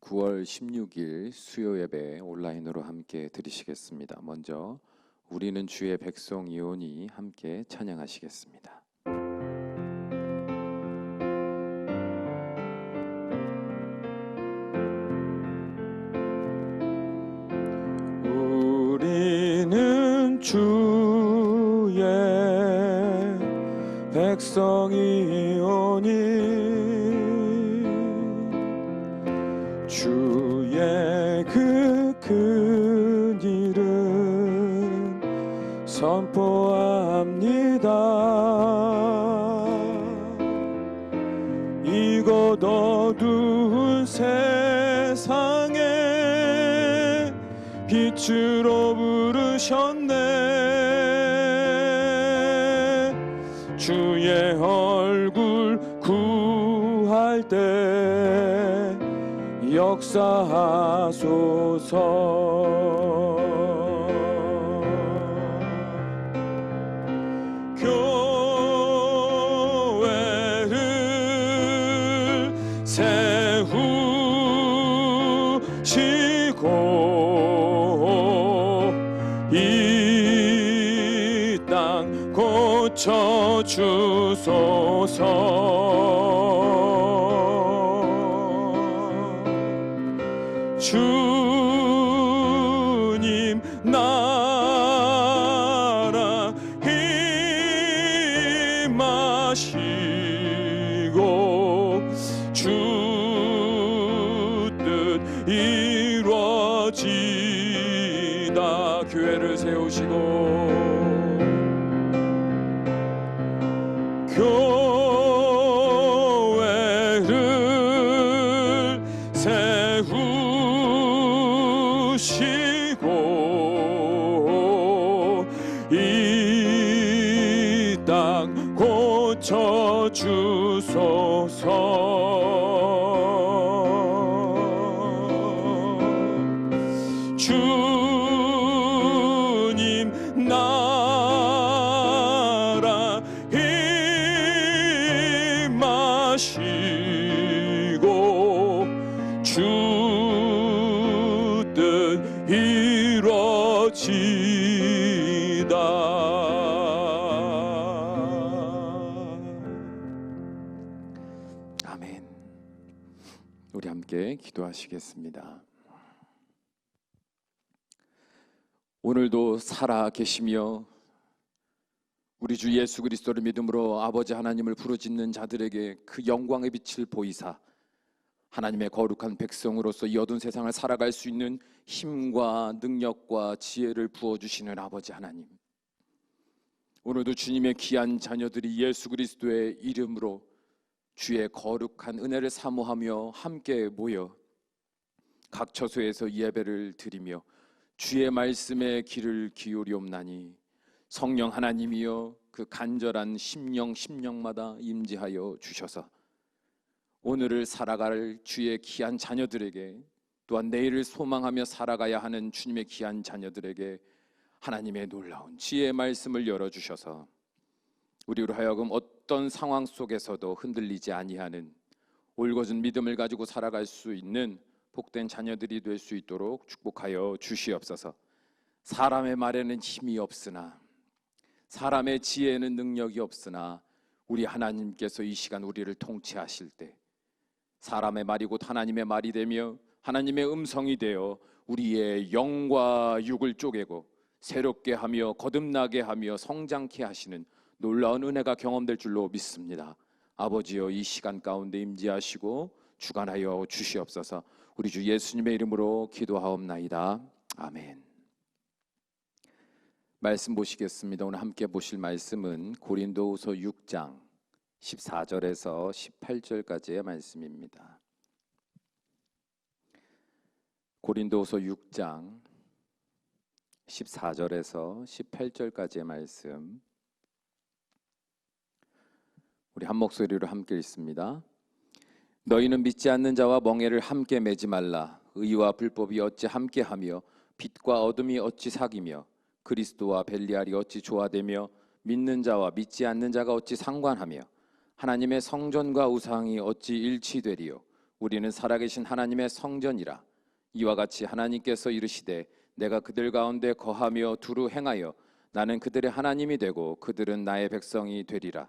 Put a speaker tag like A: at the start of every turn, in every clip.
A: 9월 16일 수요 예배 온라인으로 함께 드리시겠습니다. 먼저 우리는 주의 백성이오니 함께 찬양하시겠습니다. 우리는 주의 백성이오니 주의 그 큰 일은 선포합니다. 이곳 어두운 세상에 빛으로 부르셨네. 주의 얼굴 구할 때 역사하소서. 교회를 세우시고 이 땅 고쳐주소서. 주님 나라 임하시고 주 뜻 이루어지다. 교회를 세우시고 교회를 세우시고 이 땅 고쳐주소서. 주님 나라 임하시고 주 뜻 이루어지다. 아멘. 우리 함께 기도하시겠습니다. 오늘도 살아 계시며 우리 주 예수 그리스도를 믿음으로 아버지 하나님을 부르짖는 자들에게 그 영광의 빛을 보이사 하나님의 거룩한 백성으로서 이 어두운 세상을 살아갈 수 있는 힘과 능력과 지혜를 부어주시는 아버지 하나님, 오늘도 주님의 귀한 자녀들이 예수 그리스도의 이름으로 주의 거룩한 은혜를 사모하며 함께 모여 각 처소에서 예배를 드리며 주의 말씀에 귀를 기울이옵나니 성령 하나님이여 그 간절한 심령마다 임재하여 주셔서 오늘을 살아갈 주의 귀한 자녀들에게, 또한 내일을 소망하며 살아가야 하는 주님의 귀한 자녀들에게 하나님의 놀라운 지혜의 말씀을 열어주셔서 우리로 하여금 어떤 상황 속에서도 흔들리지 아니하는 올곧은 믿음을 가지고 살아갈 수 있는 복된 자녀들이 될 수 있도록 축복하여 주시옵소서. 사람의 말에는 힘이 없으나, 사람의 지혜에는 능력이 없으나 우리 하나님께서 이 시간 우리를 통치하실 때 사람의 말이 곧 하나님의 말이 되며 하나님의 음성이 되어 우리의 영과 육을 쪼개고 새롭게 하며 거듭나게 하며 성장케 하시는 놀라운 은혜가 경험될 줄로 믿습니다. 아버지여, 이 시간 가운데 임재하시고 주관하여 주시옵소서. 우리 주 예수님의 이름으로 기도하옵나이다. 아멘. 말씀 보시겠습니다. 오늘 함께 보실 말씀은 고린도후서 6장 14절에서 18절까지의 말씀입니다. 고린도후서 6장 14절에서 18절까지의 말씀, 우리 한 목소리로 함께 읽습니다. 너희는 믿지 않는 자와 멍에를 함께 매지 말라. 의와 불법이 어찌 함께하며 빛과 어둠이 어찌 사귀며 그리스도와 벨리알이 어찌 조화되며 믿는 자와 믿지 않는 자가 어찌 상관하며 하나님의 성전과 우상이 어찌 일치되리요. 우리는 살아계신 하나님의 성전이라. 이와 같이 하나님께서 이르시되 내가 그들 가운데 거하며 두루 행하여 나는 그들의 하나님이 되고 그들은 나의 백성이 되리라.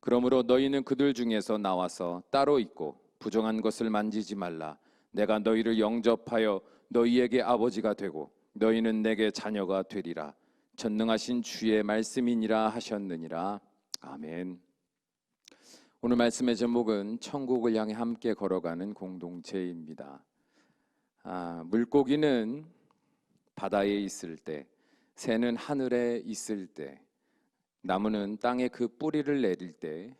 A: 그러므로 너희는 그들 중에서 나와서 따로 있고 부정한 것을 만지지 말라. 내가 너희를 영접하여 너희에게 아버지가 되고 너희는 내게 자녀가 되리라. 전능하신 주의 말씀이니라 하셨느니라. 아멘. 오늘 말씀의 제목은 천국을 향해 함께 걸어가는 공동체입니다. 물고기는 바다에 있을 때, 새는 하늘에 있을 때, 나무는 땅에 그 뿌리를 내릴 때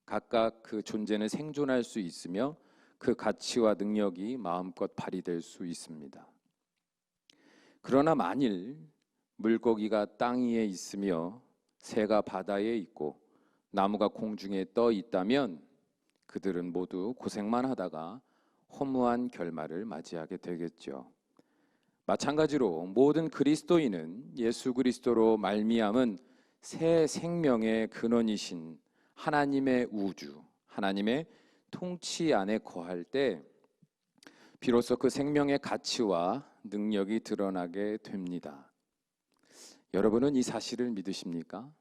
A: 각각 그 존재는 생존할 수 있으며 그 가치와 능력이 마음껏 발휘될 수 있습니다. 그러나 만일 물고기가 땅 위에 있으며 새가 바다에 있고 나무가 공중에 떠 있다면 그들은 모두 고생만 하다가 허무한 결말을 맞이하게 되겠죠. 마찬가지로 모든 그리스도인은 예수 그리스도로 말미암은 새 생명의 근원이신 하나님의 우주, 하나님의 통치 안에 거할 때 비로소 그 생명의 가치와 능력이 드러나게 됩니다. 여러분은 이 사실을 믿으십니까?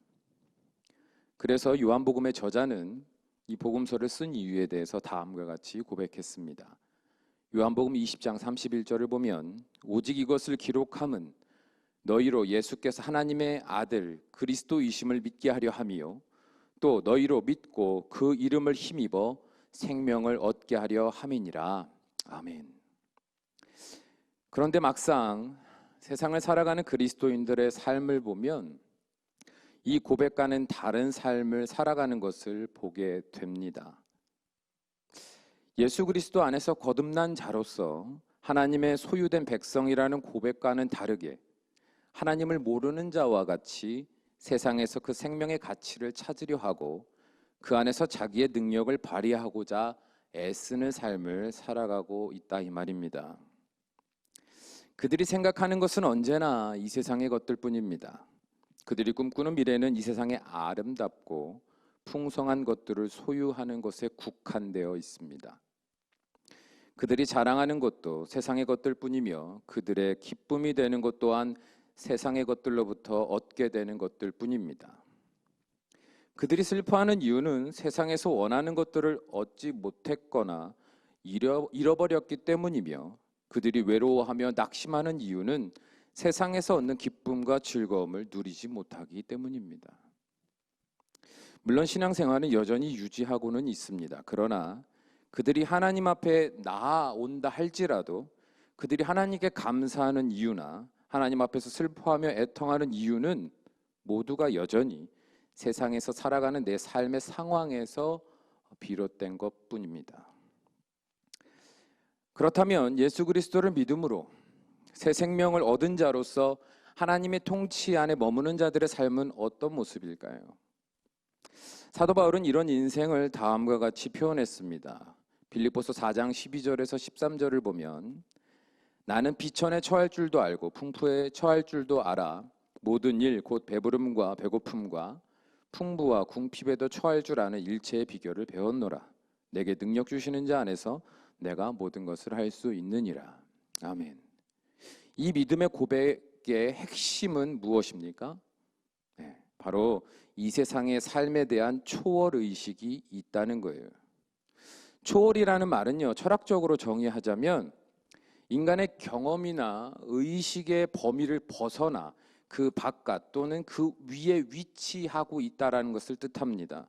A: 그래서 요한복음의 저자는 이 복음서를 쓴 이유에 대해서 다음과 같이 고백했습니다. 요한복음 20장 31절을 보면 오직 이것을 기록함은 너희로 예수께서 하나님의 아들 그리스도이심을 믿게 하려 함이요 또 너희로 믿고 그 이름을 힘입어 생명을 얻게 하려 함이니라. 아멘. 그런데 막상 세상을 살아가는 그리스도인들의 삶을 보면 이 고백과는 다른 삶을 살아가는 것을 보게 됩니다. 예수 그리스도 안에서 거듭난 자로서 하나님의 소유된 백성이라는 고백과는 다르게 하나님을 모르는 자와 같이 세상에서 그 생명의 가치를 찾으려 하고 그 안에서 자기의 능력을 발휘하고자 애쓰는 삶을 살아가고 있다 이 말입니다. 그들이 생각하는 것은 언제나 이 세상의 것들 뿐입니다. 그들이 꿈꾸는 미래는 이 세상의 아름답고 풍성한 것들을 소유하는 것에 국한되어 있습니다. 그들이 자랑하는 것도 세상의 것들 뿐이며 그들의 기쁨이 되는 것 또한 세상의 것들로부터 얻게 되는 것들 뿐입니다. 그들이 슬퍼하는 이유는 세상에서 원하는 것들을 얻지 못했거나 잃어버렸기 때문이며 그들이 외로워하며 낙심하는 이유는 세상에서 얻는 기쁨과 즐거움을 누리지 못하기 때문입니다. 물론 신앙생활은 여전히 유지하고는 있습니다. 그러나 그들이 하나님 앞에 나아온다 할지라도 그들이 하나님께 감사하는 이유나 하나님 앞에서 슬퍼하며 애통하는 이유는 모두가 여전히 세상에서 살아가는 내 삶의 상황에서 비롯된 것뿐입니다. 그렇다면 예수 그리스도를 믿음으로 새 생명을 얻은 자로서 하나님의 통치 안에 머무는 자들의 삶은 어떤 모습일까요? 사도 바울은 이런 인생을 다음과 같이 표현했습니다. 빌립보서 4장 12절에서 13절을 보면 나는 비천에 처할 줄도 알고 풍부에 처할 줄도 알아 모든 일 곧 배부름과 배고픔과 풍부와 궁핍에도 처할 줄 아는 일체의 비결을 배웠노라. 내게 능력 주시는 자 안에서 내가 모든 것을 할 수 있느니라. 아멘. 이 믿음의 고백의 핵심은 무엇입니까? 바로 이 세상의 삶에 대한 초월의식이 있다는 거예요. 초월이라는 말은요, 철학적으로 정의하자면 인간의 경험이나 의식의 범위를 벗어나 그 바깥 또는 그 위에 위치하고 있다는 것을 뜻합니다.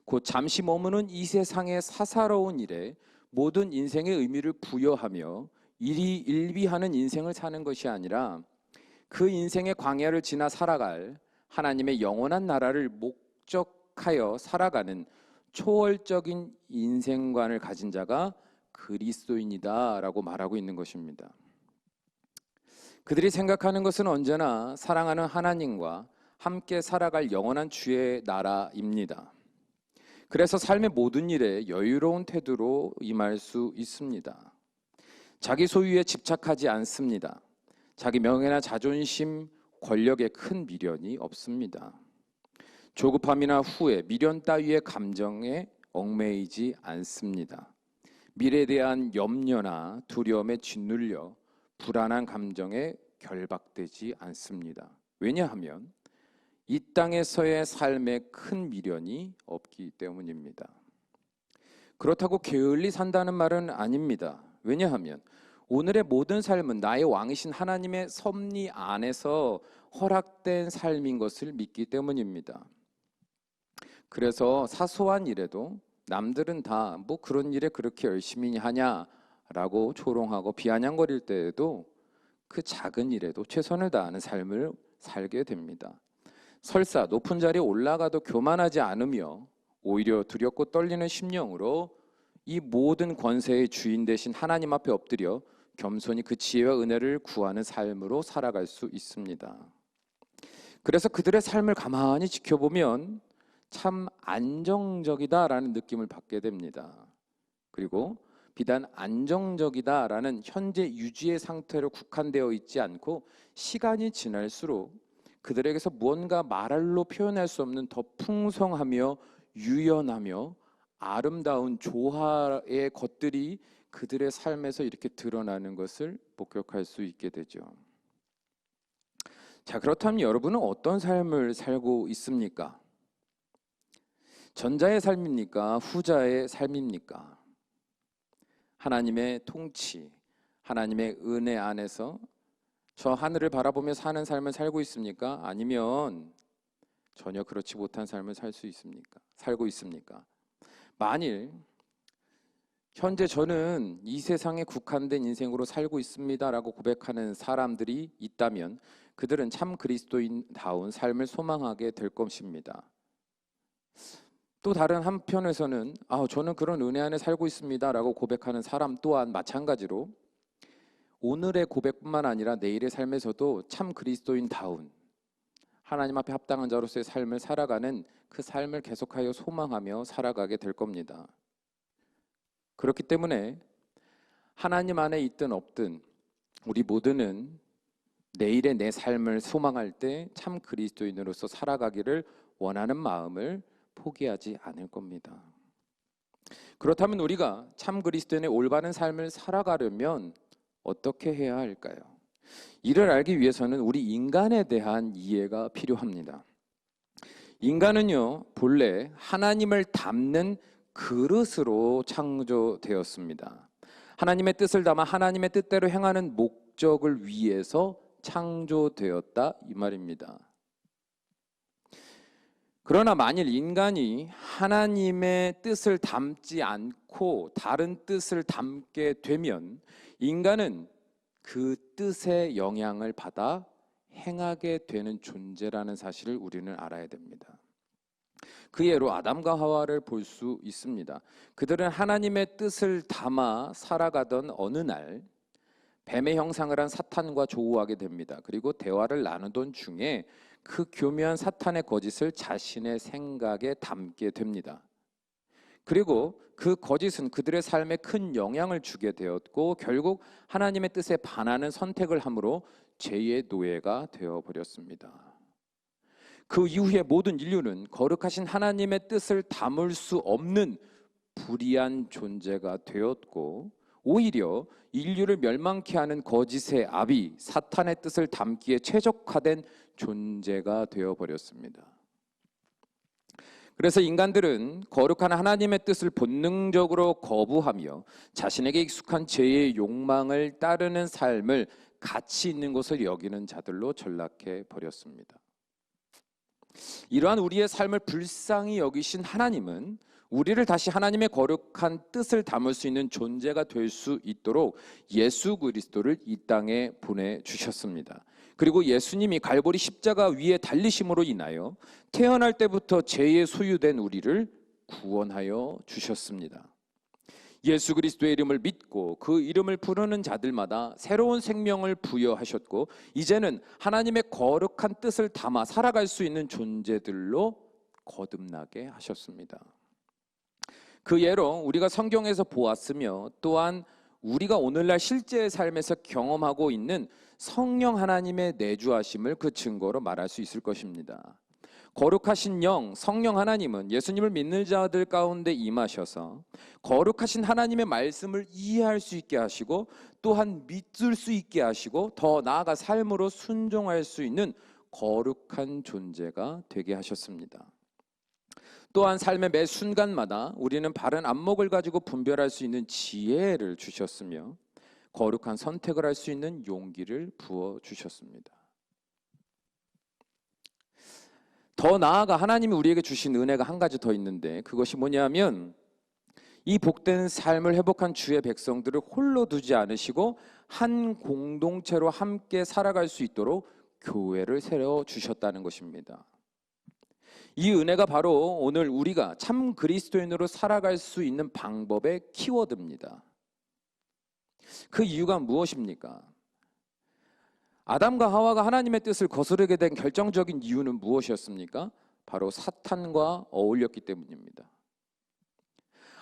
A: 곧 잠시 머무는 이 세상의 사사로운 일에 모든 인생의 의미를 부여하며 일비하는 인생을 사는 것이 아니라 그 인생의 광야를 지나 살아갈 하나님의 영원한 나라를 목적하여 살아가는 초월적인 인생관을 가진 자가 그리스도인이다라고 말하고 있는 것입니다. 그들이 생각하는 것은 언제나 사랑하는 하나님과 함께 살아갈 영원한 주의 나라입니다. 그래서 삶의 모든 일에 여유로운 태도로 임할 수 있습니다. 자기 소유에 집착하지 않습니다. 자기 명예나 자존심, 권력에 큰 미련이 없습니다. 조급함이나 후회, 미련 따위의 감정에 얽매이지 않습니다. 미래에 대한 염려나 두려움에 짓눌려 불안한 감정에 결박되지 않습니다. 왜냐하면 이 땅에서의 삶에 큰 미련이 없기 때문입니다. 그렇다고 게을리 산다는 말은 아닙니다. 왜냐하면 오늘의 모든 삶은 나의 왕이신 하나님의 섭리 안에서 허락된 삶인 것을 믿기 때문입니다. 그래서 사소한 일에도 남들은 다 뭐 그런 일에 그렇게 열심히 하냐라고 조롱하고 비아냥거릴 때에도 그 작은 일에도 최선을 다하는 삶을 살게 됩니다. 설사 높은 자리에 올라가도 교만하지 않으며 오히려 두렵고 떨리는 심령으로 이 모든 권세의 주인 되신 하나님 앞에 엎드려 겸손히 그 지혜와 은혜를 구하는 삶으로 살아갈 수 있습니다. 그래서 그들의 삶을 가만히 지켜보면 참 안정적이다라는 느낌을 받게 됩니다. 그리고 비단 안정적이다라는 현재 유지의 상태로 국한되어 있지 않고 시간이 지날수록 그들에게서 무언가 말로 표현할 수 없는 더 풍성하며 유연하며 아름다운 조화의 것들이 그들의 삶에서 이렇게 드러나는 것을 목격할 수 있게 되죠. 자, 그렇다면 여러분은 어떤 삶을 살고 있습니까? 전자의 삶입니까? 후자의 삶입니까? 하나님의 통치, 하나님의 은혜 안에서 저 하늘을 바라보며 사는 삶을 살고 있습니까? 아니면 전혀 그렇지 못한 삶을 살고 있습니까? 만일 현재 저는 이 세상에 국한된 인생으로 살고 있습니다라고 고백하는 사람들이 있다면 그들은 참 그리스도인다운 삶을 소망하게 될 것입니다. 또 다른 한편에서는 저는 그런 은혜 안에 살고 있습니다라고 고백하는 사람 또한 마찬가지로 오늘의 고백뿐만 아니라 내일의 삶에서도 참 그리스도인다운 하나님 앞에 합당한 자로서의 삶을 살아가는 그 삶을 계속하여 소망하며 살아가게 될 겁니다. 그렇기 때문에 하나님 안에 있든 없든 우리 모두는 내일의 내 삶을 소망할 때 참 그리스도인으로서 살아가기를 원하는 마음을 포기하지 않을 겁니다. 그렇다면 우리가 참 그리스도인의 올바른 삶을 살아가려면 어떻게 해야 할까요? 이를 알기 위해서는 우리 인간에 대한 이해가 필요합니다. 인간은요, 본래 하나님을 담는 그릇으로 창조되었습니다. 하나님의 뜻을 담아 하나님의 뜻대로 행하는 목적을 위해서 창조되었다 이 말입니다. 그러나 만일 인간이 하나님의 뜻을 담지 않고 다른 뜻을 담게 되면 인간은 그 뜻의 영향을 받아 행하게 되는 존재라는 사실을 우리는 알아야 됩니다. 그 예로 아담과 하와를 볼 수 있습니다. 그들은 하나님의 뜻을 담아 살아가던 어느 날 뱀의 형상을 한 사탄과 조우하게 됩니다. 그리고 대화를 나누던 중에 그 교묘한 사탄의 거짓을 자신의 생각에 담게 됩니다. 그리고 그 거짓은 그들의 삶에 큰 영향을 주게 되었고 결국 하나님의 뜻에 반하는 선택을 함으로 죄의 노예가 되어버렸습니다. 그 이후에 모든 인류는 거룩하신 하나님의 뜻을 담을 수 없는 불의한 존재가 되었고 오히려 인류를 멸망케 하는 거짓의 아비 사탄의 뜻을 담기에 최적화된 존재가 되어버렸습니다. 그래서 인간들은 거룩한 하나님의 뜻을 본능적으로 거부하며 자신에게 익숙한 죄의 욕망을 따르는 삶을 가치 있는 것을 여기는 자들로 전락해 버렸습니다. 이러한 우리의 삶을 불쌍히 여기신 하나님은 우리를 다시 하나님의 거룩한 뜻을 담을 수 있는 존재가 될 수 있도록 예수 그리스도를 이 땅에 보내주셨습니다. 그리고 예수님이 갈보리 십자가 위에 달리심으로 인하여 태어날 때부터 죄의 소유된 우리를 구원하여 주셨습니다. 예수 그리스도의 이름을 믿고 그 이름을 부르는 자들마다 새로운 생명을 부여하셨고 이제는 하나님의 거룩한 뜻을 담아 살아갈 수 있는 존재들로 거듭나게 하셨습니다. 그 예로 우리가 성경에서 보았으며 또한 우리가 오늘날 실제의 삶에서 경험하고 있는 성령 하나님의 내주하심을 그 증거로 말할 수 있을 것입니다. 거룩하신 영, 성령 하나님은 예수님을 믿는 자들 가운데 임하셔서 거룩하신 하나님의 말씀을 이해할 수 있게 하시고 또한 믿을 수 있게 하시고 더 나아가 삶으로 순종할 수 있는 거룩한 존재가 되게 하셨습니다. 또한 삶의 매 순간마다 우리는 바른 안목을 가지고 분별할 수 있는 지혜를 주셨으며 거룩한 선택을 할 수 있는 용기를 부어주셨습니다. 더 나아가 하나님이 우리에게 주신 은혜가 한 가지 더 있는데 그것이 뭐냐면 이 복된 삶을 회복한 주의 백성들을 홀로 두지 않으시고 한 공동체로 함께 살아갈 수 있도록 교회를 세워주셨다는 것입니다. 이 은혜가 바로 오늘 우리가 참 그리스도인으로 살아갈 수 있는 방법의 키워드입니다. 그 이유가 무엇입니까? 아담과 하와가 하나님의 뜻을 거스르게 된 결정적인 이유는 무엇이었습니까? 바로 사탄과 어울렸기 때문입니다.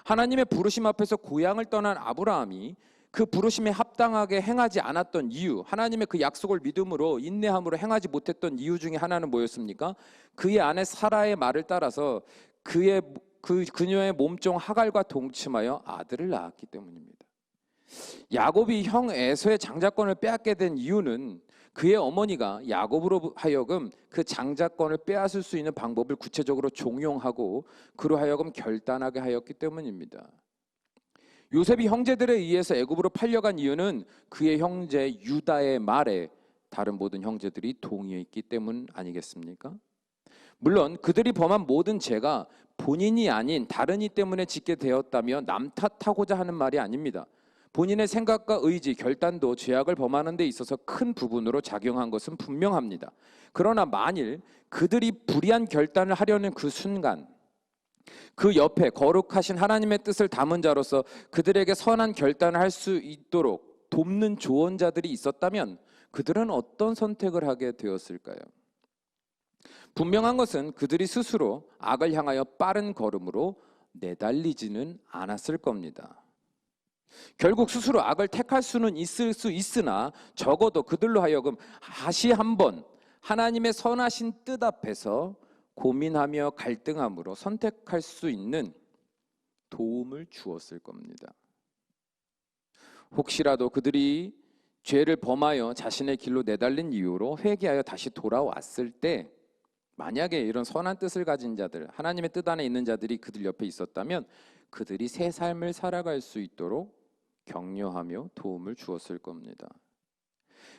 A: 하나님의 부르심 앞에서 고향을 떠난 아브라함이 그 부르심에 합당하게 행하지 않았던 이유, 하나님의 그 약속을 믿음으로 인내함으로 행하지 못했던 이유 중에 하나는 뭐였습니까? 그의 아내 사라의 말을 따라서 그녀의 몸종 하갈과 동침하여 아들을 낳았기 때문입니다. 야곱이 형 에서의 장자권을 빼앗게 된 이유는 그의 어머니가 야곱으로 하여금 그 장자권을 빼앗을 수 있는 방법을 구체적으로 종용하고 그로 하여금 결단하게 하였기 때문입니다. 요셉이 형제들에 의해서 애굽으로 팔려간 이유는 그의 형제 유다의 말에 다른 모든 형제들이 동의했기 때문 아니겠습니까? 물론 그들이 범한 모든 죄가 본인이 아닌 다른 이 때문에 짓게 되었다며 남 탓하고자 하는 말이 아닙니다. 본인의 생각과 의지, 결단도 죄악을 범하는 데 있어서 큰 부분으로 작용한 것은 분명합니다. 그러나 만일 그들이 불의한 결단을 하려는 그 순간 그 옆에 거룩하신 하나님의 뜻을 담은 자로서 그들에게 선한 결단을 할 수 있도록 돕는 조언자들이 있었다면 그들은 어떤 선택을 하게 되었을까요? 분명한 것은 그들이 스스로 악을 향하여 빠른 걸음으로 내달리지는 않았을 겁니다. 결국 스스로 악을 택할 수는 있을 수 있으나 적어도 그들로 하여금 다시 한번 하나님의 선하신 뜻 앞에서 고민하며 갈등함으로 선택할 수 있는 도움을 주었을 겁니다. 혹시라도 그들이 죄를 범하여 자신의 길로 내달린 이유로 회개하여 다시 돌아왔을 때 만약에 이런 선한 뜻을 가진 자들, 하나님의 뜻 안에 있는 자들이 그들 옆에 있었다면 그들이 새 삶을 살아갈 수 있도록 격려하며 도움을 주었을 겁니다.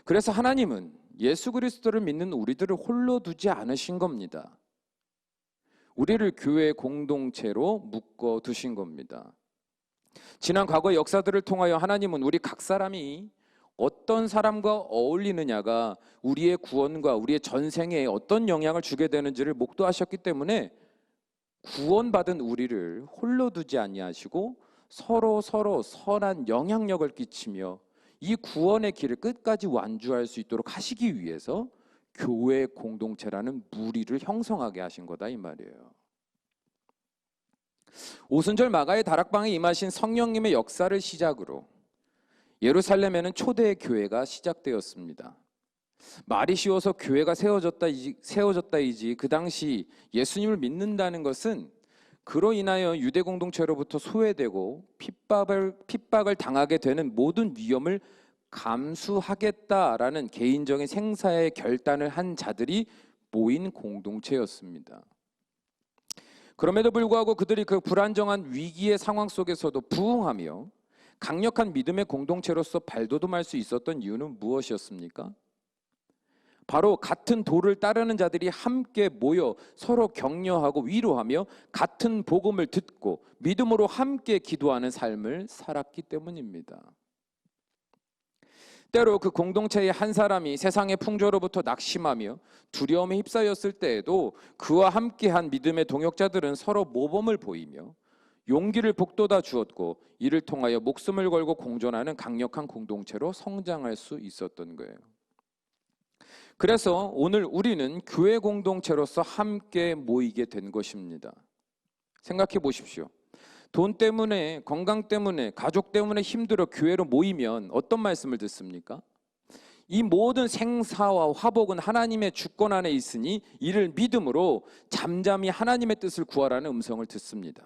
A: 그래서 하나님은 예수 그리스도를 믿는 우리들을 홀로 두지 않으신 겁니다. 우리를 교회 공동체로 묶어 두신 겁니다. 지난 과거의 역사들을 통하여 하나님은 우리 각 사람이 어떤 사람과 어울리느냐가 우리의 구원과 우리의 전생에 어떤 영향을 주게 되는지를 목도하셨기 때문에 구원받은 우리를 홀로 두지 아니하시고 서로 선한 영향력을 끼치며 이 구원의 길을 끝까지 완주할 수 있도록 하시기 위해서 교회 공동체라는 무리를 형성하게 하신 거다 이 말이에요. 오순절 마가의 다락방에 임하신 성령님의 역사를 시작으로 예루살렘에는 초대 교회가 시작되었습니다. 말이 쉬워서 교회가 세워졌다이지 그 당시 예수님을 믿는다는 것은 그로 인하여 유대 공동체로부터 소외되고 핍박을 당하게 되는 모든 위험을 감수하겠다라는 개인적인 생사의 결단을 한 자들이 모인 공동체였습니다. 그럼에도 불구하고 그들이 그 불안정한 위기의 상황 속에서도 부응하며 강력한 믿음의 공동체로서 발돋움할 수 있었던 이유는 무엇이었습니까? 바로 같은 도를 따르는 자들이 함께 모여 서로 격려하고 위로하며 같은 복음을 듣고 믿음으로 함께 기도하는 삶을 살았기 때문입니다. 때로 그 공동체의 한 사람이 세상의 풍조로부터 낙심하며 두려움에 휩싸였을 때에도 그와 함께한 믿음의 동역자들은 서로 모범을 보이며 용기를 북돋아 주었고 이를 통하여 목숨을 걸고 공존하는 강력한 공동체로 성장할 수 있었던 거예요. 그래서 오늘 우리는 교회 공동체로서 함께 모이게 된 것입니다. 생각해 보십시오. 돈 때문에, 건강 때문에, 가족 때문에 힘들어 교회로 모이면 어떤 말씀을 듣습니까? 이 모든 생사와 화복은 하나님의 주권 안에 있으니 이를 믿음으로 잠잠히 하나님의 뜻을 구하라는 음성을 듣습니다.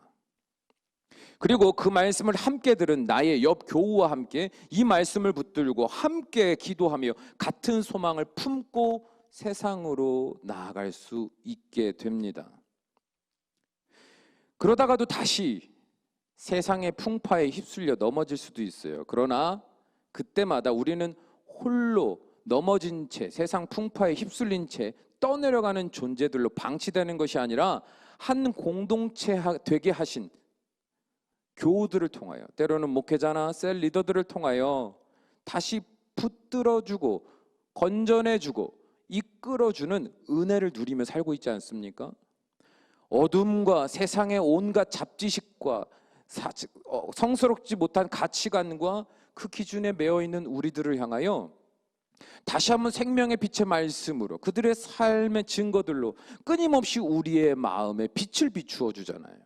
A: 그리고 그 말씀을 함께 들은 나의 옆 교우와 함께 이 말씀을 붙들고 함께 기도하며 같은 소망을 품고 세상으로 나아갈 수 있게 됩니다. 그러다가도 다시 세상의 풍파에 휩쓸려 넘어질 수도 있어요. 그러나 그때마다 우리는 홀로 넘어진 채, 세상 풍파에 휩쓸린 채 떠내려가는 존재들로 방치되는 것이 아니라 한 공동체 되게 하신 교우들을 통하여, 때로는 목회자나 셀 리더들을 통하여 다시 붙들어주고 건전해주고 이끌어주는 은혜를 누리며 살고 있지 않습니까? 어둠과 세상의 온갖 잡지식과 성스럽지 못한 가치관과 그 기준에 매여 있는 우리들을 향하여 다시 한번 생명의 빛의 말씀으로 그들의 삶의 증거들로 끊임없이 우리의 마음에 빛을 비추어 주잖아요.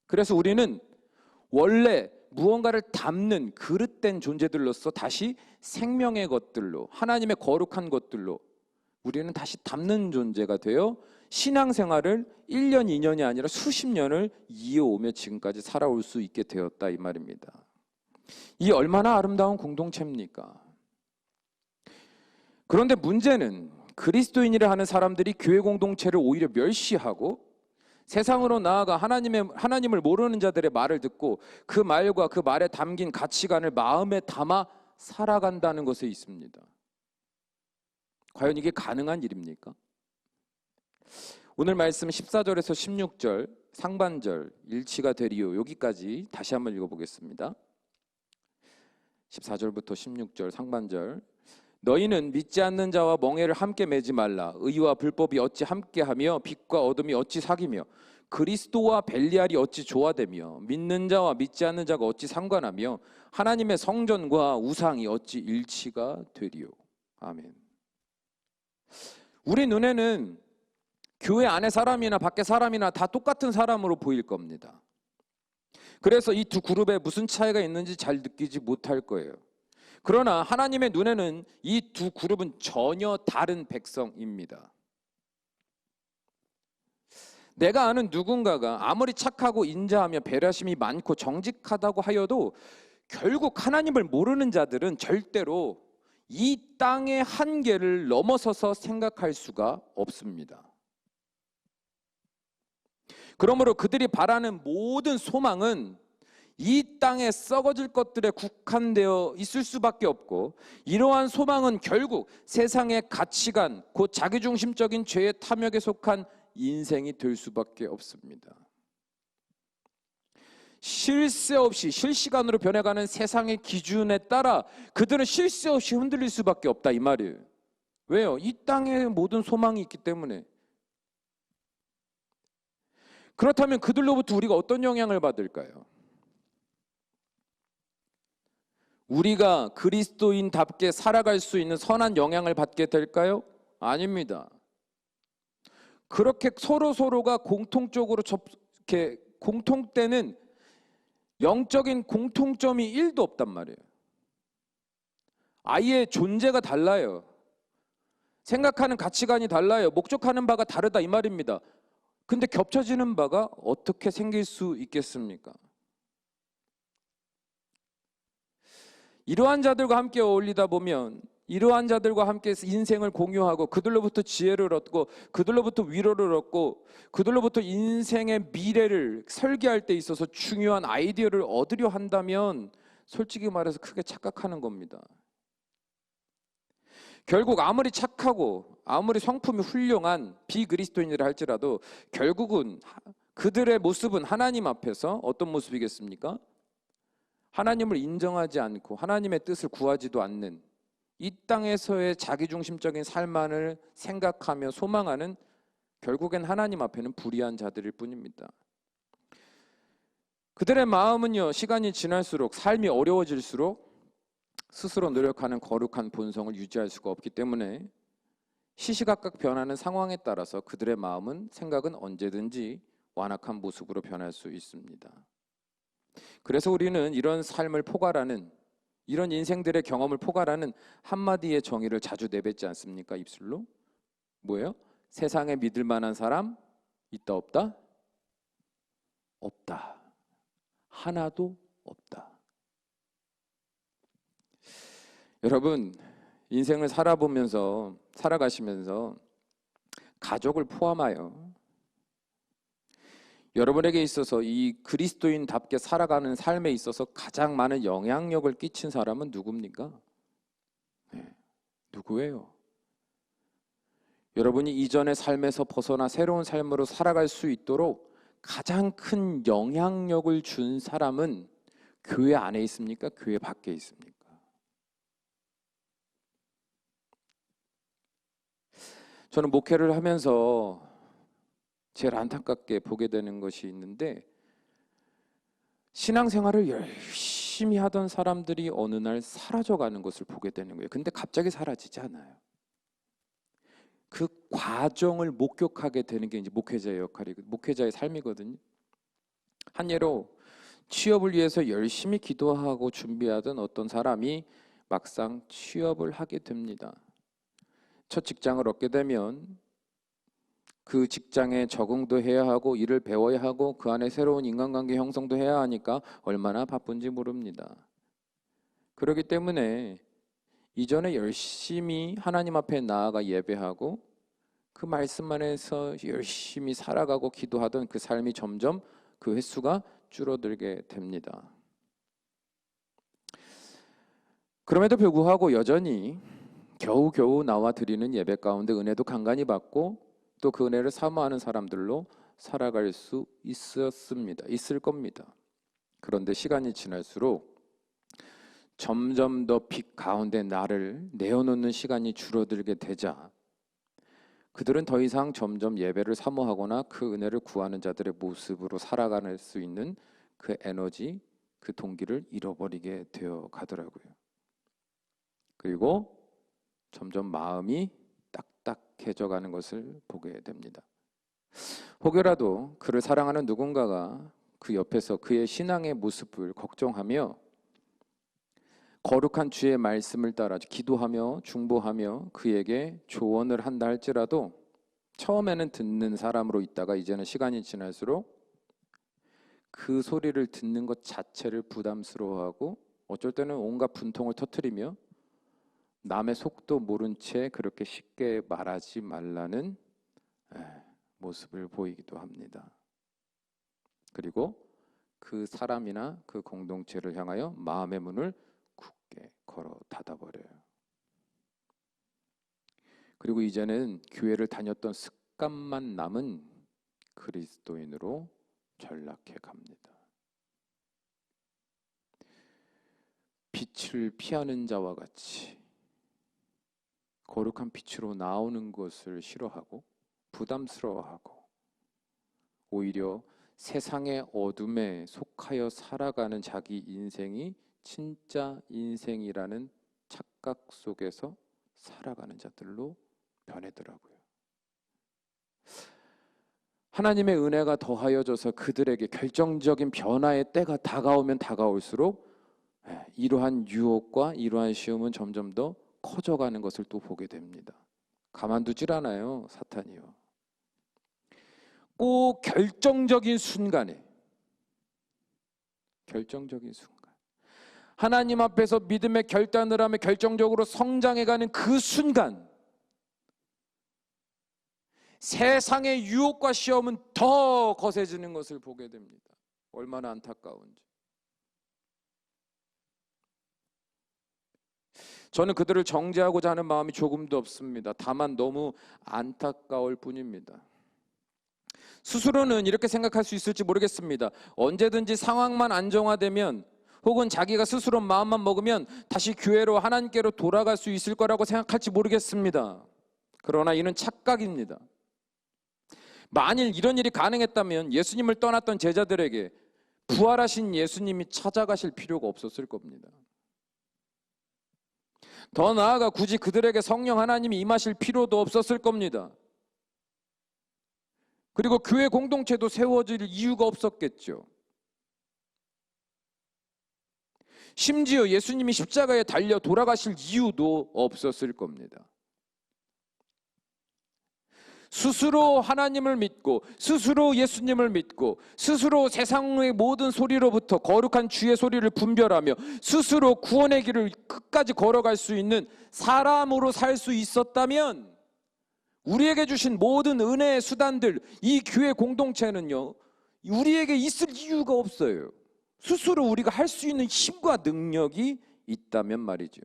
A: 그래서 우리는 원래 무언가를 담는 그릇된 존재들로서 다시 생명의 것들로, 하나님의 거룩한 것들로 우리는 다시 담는 존재가 되어 신앙생활을 1년, 2년이 아니라 수십 년을 이어오며 지금까지 살아올 수 있게 되었다 이 말입니다. 이 얼마나 아름다운 공동체입니까? 그런데 문제는 그리스도인이라 하는 사람들이 교회 공동체를 오히려 멸시하고 세상으로 나아가 하나님을 모르는 자들의 말을 듣고 그 말과 그 말에 담긴 가치관을 마음에 담아 살아간다는 것에 있습니다. 과연 이게 가능한 일입니까? 오늘 말씀 14절에서 16절 상반절 일치가 되리요, 여기까지 다시 한번 읽어보겠습니다. 14절부터 16절 상반절. 너희는 믿지 않는 자와 멍에를 함께 매지 말라. 의와 불법이 어찌 함께하며 빛과 어둠이 어찌 사귀며 그리스도와 벨리알이 어찌 조화되며 믿는 자와 믿지 않는 자가 어찌 상관하며 하나님의 성전과 우상이 어찌 일치가 되리요. 아멘. 우리 눈에는 교회 안에 사람이나 밖에 사람이나 다 똑같은 사람으로 보일 겁니다. 그래서 이 두 그룹에 무슨 차이가 있는지 잘 느끼지 못할 거예요. 그러나 하나님의 눈에는 이 두 그룹은 전혀 다른 백성입니다. 내가 아는 누군가가 아무리 착하고 인자하며 배려심이 많고 정직하다고 하여도 결국 하나님을 모르는 자들은 절대로 이 땅의 한계를 넘어서서 생각할 수가 없습니다. 그러므로 그들이 바라는 모든 소망은 이 땅에 썩어질 것들에 국한되어 있을 수밖에 없고, 이러한 소망은 결국 세상의 가치관, 곧 자기중심적인 죄의 탐욕에 속한 인생이 될 수밖에 없습니다. 쉴 새 없이 실시간으로 변해가는 세상의 기준에 따라 그들은 쉴 새 없이 흔들릴 수밖에 없다 이 말이에요. 왜요? 이 땅에 모든 소망이 있기 때문에. 그렇다면 그들로부터 우리가 어떤 영향을 받을까요? 우리가 그리스도인답게 살아갈 수 있는 선한 영향을 받게 될까요? 아닙니다. 그렇게 서로가 공통적으로 이렇게 공통되는 영적인 공통점이 1도 없단 말이에요. 아예 존재가 달라요. 생각하는 가치관이 달라요. 목적하는 바가 다르다 이 말입니다. 근데 겹쳐지는 바가 어떻게 생길 수 있겠습니까? 이러한 자들과 함께 어울리다 보면, 이러한 자들과 함께 인생을 공유하고 그들로부터 지혜를 얻고 그들로부터 위로를 얻고 그들로부터 인생의 미래를 설계할 때 있어서 중요한 아이디어를 얻으려 한다면 솔직히 말해서 크게 착각하는 겁니다. 결국 아무리 착하고 아무리 성품이 훌륭한 비그리스도인이라 할지라도 결국은 그들의 모습은 하나님 앞에서 어떤 모습이겠습니까? 하나님을 인정하지 않고 하나님의 뜻을 구하지도 않는, 이 땅에서의 자기중심적인 삶만을 생각하며 소망하는, 결국엔 하나님 앞에는 불의한 자들일 뿐입니다. 그들의 마음은요, 시간이 지날수록, 삶이 어려워질수록 스스로 노력하는 거룩한 본성을 유지할 수가 없기 때문에 시시각각 변하는 상황에 따라서 그들의 마음은, 생각은 언제든지 완악한 모습으로 변할 수 있습니다. 그래서 우리는 이런 삶을 포괄하는 이런 인생들의 경험을 포괄하는 한마디의 정의를 자주 내뱉지 않습니까? 입술로. 뭐예요? 세상에 믿을 만한 사람 있다 없다? 없다. 하나도 없다. 여러분, 인생을 살아가시면서 가족을 포함하여 여러분에게 있어서 이 그리스도인답게 살아가는 삶에 있어서 가장 많은 영향력을 끼친 사람은 누굽니까? 네, 누구예요? 여러분이 이전의 삶에서 벗어나 새로운 삶으로 살아갈 수 있도록 가장 큰 영향력을 준 사람은 교회 안에 있습니까? 교회 밖에 있습니까? 저는 목회를 하면서 제일 안타깝게 보게 되는 것이 있는데, 신앙생활을 열심히 하던 사람들이 어느 날 사라져가는 것을 보게 되는 거예요. 근데 갑자기 사라지지 않아요. 그 과정을 목격하게 되는 게 이제 목회자의 역할이고 목회자의 삶이거든요. 한 예로 취업을 위해서 열심히 기도하고 준비하던 어떤 사람이 막상 취업을 하게 됩니다. 첫 직장을 얻게 되면 그 직장에 적응도 해야 하고 일을 배워야 하고 그 안에 새로운 인간관계 형성도 해야 하니까 얼마나 바쁜지 모릅니다. 그렇기 때문에 이전에 열심히 하나님 앞에 나아가 예배하고 그 말씀 안에서 열심히 살아가고 기도하던 그 삶이 점점 그 횟수가 줄어들게 됩니다. 그럼에도 불구하고 여전히 겨우겨우 나와 드리는 예배 가운데 은혜도 간간히 받고 또 그 은혜를 사모하는 사람들로 살아갈 수 있을 겁니다. 그런데 시간이 지날수록 점점 더 빛 가운데 나를 내어놓는 시간이 줄어들게 되자 그들은 더 이상 점점 예배를 사모하거나 그 은혜를 구하는 자들의 모습으로 살아갈 수 있는 그 에너지, 그 동기를 잃어버리게 되어 가더라고요. 그리고 점점 마음이 딱딱해져 가는 것을 보게 됩니다. 혹여라도 그를 사랑하는 누군가가 그 옆에서 그의 신앙의 모습을 걱정하며 거룩한 주의 말씀을 따라 기도하며 중보하며 그에게 조언을 한다 할지라도 처음에는 듣는 사람으로 있다가 이제는 시간이 지날수록 그 소리를 듣는 것 자체를 부담스러워하고 어쩔 때는 온갖 분통을 터뜨리며 남의 속도 모른 채 그렇게 쉽게 말하지 말라는 모습을 보이기도 합니다. 그리고 그 사람이나 그 공동체를 향하여 마음의 문을 굳게 걸어 닫아버려요. 그리고 이제는 교회를 다녔던 습관만 남은 그리스도인으로 전락해 갑니다. 빛을 피하는 자와 같이 거룩한 빛으로 나오는 것을 싫어하고 부담스러워하고 오히려 세상의 어둠에 속하여 살아가는 자기 인생이 진짜 인생이라는 착각 속에서 살아가는 자들로 변하더라고요. 하나님의 은혜가 더하여져서 그들에게 결정적인 변화의 때가 다가오면 다가올수록 이러한 유혹과 이러한 시험은 점점 더 커져가는 것을 또 보게 됩니다. 가만두질 않아요, 사탄이요. 꼭 결정적인 순간 하나님 앞에서 믿음의 결단을 하며 결정적으로 성장해가는 그 순간 세상의 유혹과 시험은 더 거세지는 것을 보게 됩니다. 얼마나 안타까운지. 저는 그들을 정죄하고자 하는 마음이 조금도 없습니다. 다만 너무 안타까울 뿐입니다. 스스로는 이렇게 생각할 수 있을지 모르겠습니다. 언제든지 상황만 안정화되면 혹은 자기가 스스로 마음만 먹으면 다시 교회로 하나님께로 돌아갈 수 있을 거라고 생각할지 모르겠습니다. 그러나 이는 착각입니다. 만일 이런 일이 가능했다면 예수님을 떠났던 제자들에게 부활하신 예수님이 찾아가실 필요가 없었을 겁니다. 더 나아가 굳이 그들에게 성령 하나님이 임하실 필요도 없었을 겁니다. 그리고 교회 공동체도 세워질 이유가 없었겠죠. 심지어 예수님이 십자가에 달려 돌아가실 이유도 없었을 겁니다. 스스로 하나님을 믿고 스스로 예수님을 믿고 스스로 세상의 모든 소리로부터 거룩한 주의 소리를 분별하며 스스로 구원의 길을 끝까지 걸어갈 수 있는 사람으로 살 수 있었다면 우리에게 주신 모든 은혜의 수단들, 이 교회 공동체는요, 우리에게 있을 이유가 없어요. 스스로 우리가 할 수 있는 힘과 능력이 있다면 말이죠.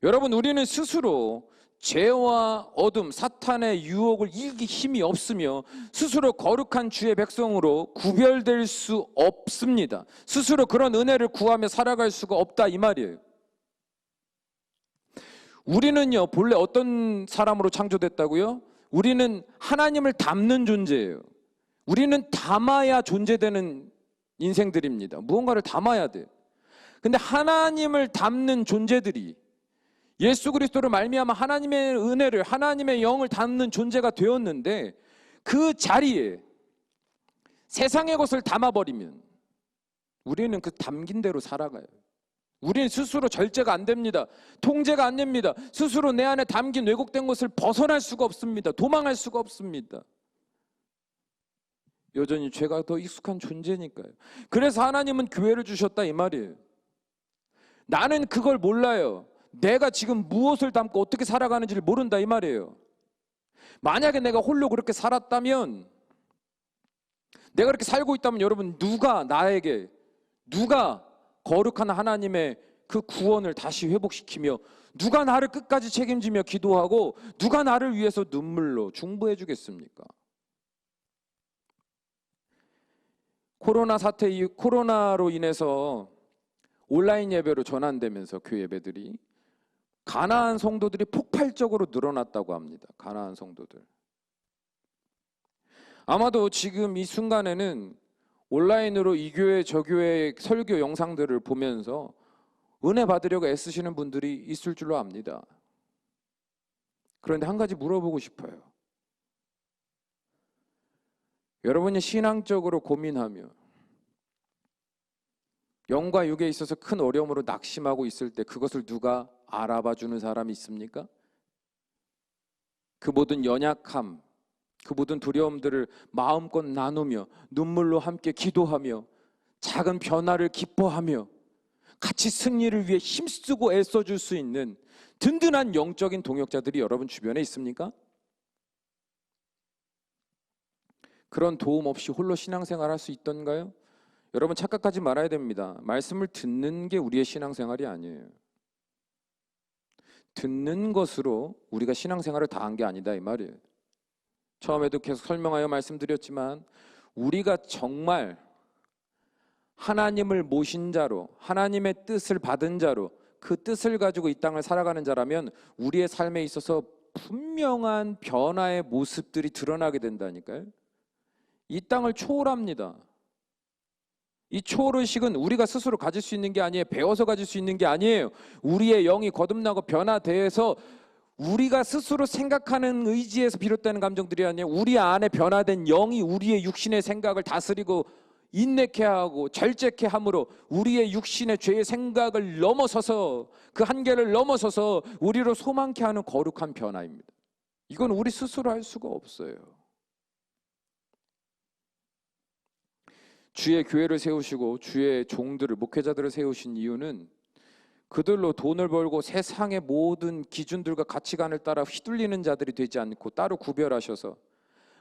A: 여러분, 우리는 스스로 죄와 어둠, 사탄의 유혹을 이길 힘이 없으며 스스로 거룩한 주의 백성으로 구별될 수 없습니다. 스스로 그런 은혜를 구하며 살아갈 수가 없다 이 말이에요. 우리는요, 본래 어떤 사람으로 창조됐다고요? 우리는 하나님을 닮는 존재예요. 우리는 담아야 존재되는 인생들입니다. 무언가를 담아야 돼요. 근데 하나님을 닮는 존재들이 예수 그리스도를 말미암아 하나님의 은혜를, 하나님의 영을 담는 존재가 되었는데 그 자리에 세상의 것을 담아버리면 우리는 그 담긴 대로 살아가요. 우리는 스스로 절제가 안 됩니다. 통제가 안 됩니다. 스스로 내 안에 담긴 왜곡된 것을 벗어날 수가 없습니다. 도망할 수가 없습니다. 여전히 죄가 더 익숙한 존재니까요. 그래서 하나님은 교회를 주셨다 이 말이에요. 나는 그걸 몰라요. 내가 지금 무엇을 담고 어떻게 살아가는지를 모른다 이 말이에요. 만약에 내가 홀로 그렇게 살았다면, 내가 그렇게 살고 있다면 여러분, 누가 거룩한 하나님의 그 구원을 다시 회복시키며 누가 나를 끝까지 책임지며 기도하고 누가 나를 위해서 눈물로 중보해 주겠습니까? 코로나 사태 이후, 코로나로 인해서 온라인 예배로 전환되면서 교회 예배들이 가나안 성도들이 폭발적으로 늘어났다고 합니다. 가나안 성도들. 아마도 지금 이 순간에는 온라인으로 이 교회 저 교회의 설교 영상들을 보면서 은혜 받으려고 애쓰시는 분들이 있을 줄로 압니다. 그런데 한 가지 물어보고 싶어요. 여러분이 신앙적으로 고민하며 영과 육에 있어서 큰 어려움으로 낙심하고 있을 때 그것을 누가 알아봐 주는 사람이 있습니까? 그 모든 연약함, 그 모든 두려움들을 마음껏 나누며 눈물로 함께 기도하며 작은 변화를 기뻐하며 같이 승리를 위해 힘쓰고 애써줄 수 있는 든든한 영적인 동역자들이 여러분 주변에 있습니까? 그런 도움 없이 홀로 신앙생활 할 수 있던가요? 여러분 착각하지 말아야 됩니다. 말씀을 듣는 게 우리의 신앙생활이 아니에요. 듣는 것으로 우리가 신앙생활을 다 한 게 아니다 이 말이에요. 처음에도 계속 설명하여 말씀드렸지만 우리가 정말 하나님을 모신 자로, 하나님의 뜻을 받은 자로, 그 뜻을 가지고 이 땅을 살아가는 자라면 우리의 삶에 있어서 분명한 변화의 모습들이 드러나게 된다니까요. 이 땅을 초월합니다. 이 초월의식은 우리가 스스로 가질 수 있는 게 아니에요. 배워서 가질 수 있는 게 아니에요. 우리의 영이 거듭나고 변화돼서 우리가 스스로 생각하는 의지에서 비롯되는 감정들이 아니에요. 우리 안에 변화된 영이 우리의 육신의 생각을 다스리고 인내케 하고 절제케 함으로 우리의 육신의 죄의 생각을 넘어서서 그 한계를 넘어서서 우리로 소망케 하는 거룩한 변화입니다. 이건 우리 스스로 할 수가 없어요. 주의 교회를 세우시고 주의 종들을, 목회자들을 세우신 이유는 그들로 돈을 벌고 세상의 모든 기준들과 가치관을 따라 휘둘리는 자들이 되지 않고 따로 구별하셔서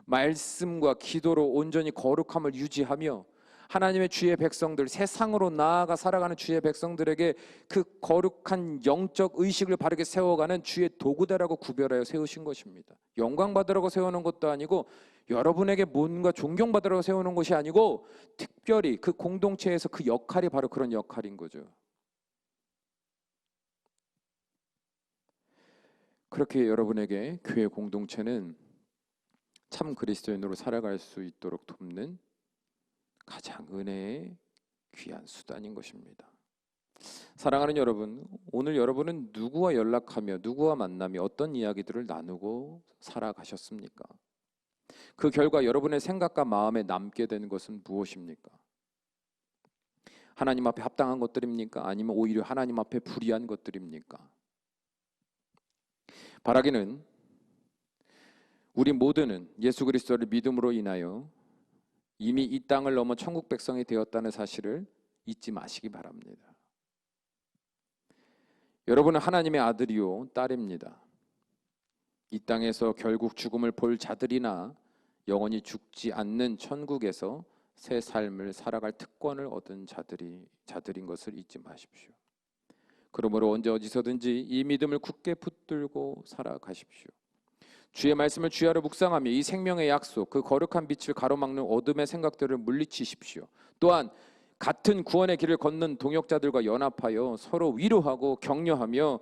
A: 말씀과 기도로 온전히 거룩함을 유지하며 하나님의 주의 백성들, 세상으로 나아가 살아가는 주의 백성들에게 그 거룩한 영적 의식을 바르게 세워가는 주의 도구대라고 구별하여 세우신 것입니다. 영광 받으라고 세우는 것도 아니고 여러분에게 뭔가 존경받으라고 세우는 것이 아니고 특별히 그 공동체에서 그 역할이 바로 그런 역할인 거죠. 그렇게 여러분에게 교회 공동체는 참 그리스도인으로 살아갈 수 있도록 돕는 가장 은혜의 귀한 수단인 것입니다. 사랑하는 여러분, 오늘 여러분은 누구와 연락하며 누구와 만나며 어떤 이야기들을 나누고 살아가셨습니까? 그 결과 여러분의 생각과 마음에 남게 된 것은 무엇입니까? 하나님 앞에 합당한 것들입니까? 아니면 오히려 하나님 앞에 불의한 것들입니까? 바라기는 우리 모두는 예수 그리스도를 믿음으로 인하여 이미 이 땅을 넘어 천국 백성이 되었다는 사실을 잊지 마시기 바랍니다. 여러분은 하나님의 아들이요 딸입니다. 이 땅에서 결국 죽음을 볼 자들이나 영원히 죽지 않는 천국에서 새 삶을 살아갈 특권을 얻은 자들인 것을 잊지 마십시오. 그러므로 언제 어디서든지 이 믿음을 굳게 붙들고 살아가십시오. 주의 말씀을 주야로 묵상하며 이 생명의 약속, 그 거룩한 빛을 가로막는 어둠의 생각들을 물리치십시오. 또한 같은 구원의 길을 걷는 동역자들과 연합하여 서로 위로하고 격려하며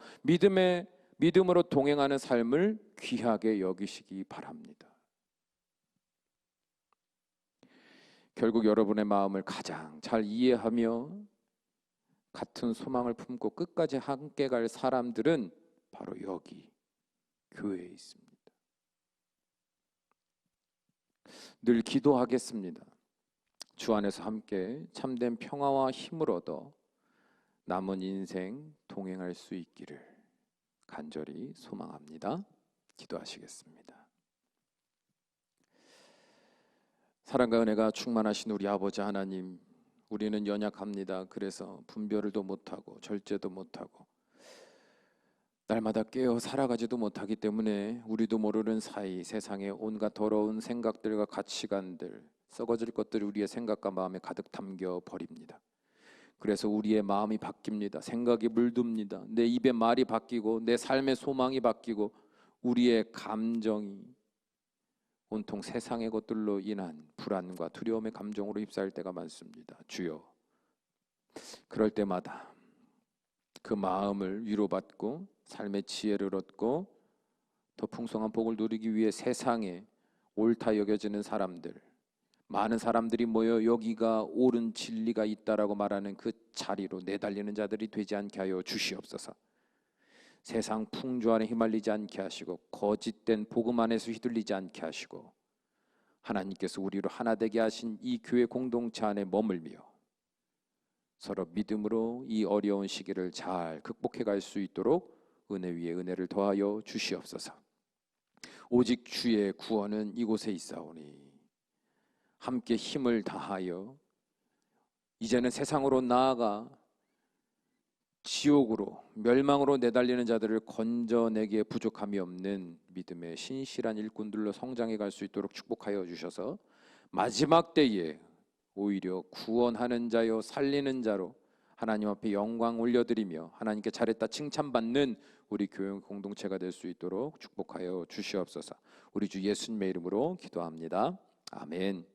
A: 믿음으로 동행하는 삶을 귀하게 여기시기 바랍니다. 결국 여러분의 마음을 가장 잘 이해하며 같은 소망을 품고 끝까지 함께 갈 사람들은 바로 여기 교회에 있습니다. 늘 기도하겠습니다. 주 안에서 함께 참된 평화와 힘을 얻어 남은 인생 동행할 수 있기를 간절히 소망합니다. 기도하시겠습니다. 사랑과 은혜가 충만하신 우리 아버지 하나님, 우리는 연약합니다. 그래서 분별도 못하고 절제도 못하고 날마다 깨어 살아가지도 못하기 때문에 우리도 모르는 사이 세상에 온갖 더러운 생각들과 가치관들, 썩어질 것들이 우리의 생각과 마음에 가득 담겨 버립니다. 그래서 우리의 마음이 바뀝니다. 생각이 물듭니다. 내 입의 말이 바뀌고 내 삶의 소망이 바뀌고 우리의 감정이 온통 세상의 것들로 인한 불안과 두려움의 감정으로 휩싸일 때가 많습니다. 주여, 그럴 때마다 그 마음을 위로받고 삶의 지혜를 얻고 더 풍성한 복을 누리기 위해 세상에 옳다 여겨지는 사람들, 많은 사람들이 모여 여기가 옳은 진리가 있다라고 말하는 그 자리로 내달리는 자들이 되지 않게 하여 주시옵소서. 세상 풍조 안에 휘말리지 않게 하시고 거짓된 복음 안에서 휘둘리지 않게 하시고 하나님께서 우리로 하나 되게 하신 이 교회 공동체 안에 머물며 서로 믿음으로 이 어려운 시기를 잘 극복해 갈 수 있도록 은혜 위에 은혜를 더하여 주시옵소서. 오직 주의 구원은 이곳에 있사오니 함께 힘을 다하여 이제는 세상으로 나아가 지옥으로 멸망으로 내달리는 자들을 건져내기에 부족함이 없는 믿음의 신실한 일꾼들로 성장해 갈 수 있도록 축복하여 주셔서 마지막 때에 오히려 구원하는 자요 살리는 자로 하나님 앞에 영광 올려드리며 하나님께 잘했다 칭찬받는 우리 교회 공동체가 될 수 있도록 축복하여 주시옵소서. 우리 주 예수님의 이름으로 기도합니다. 아멘.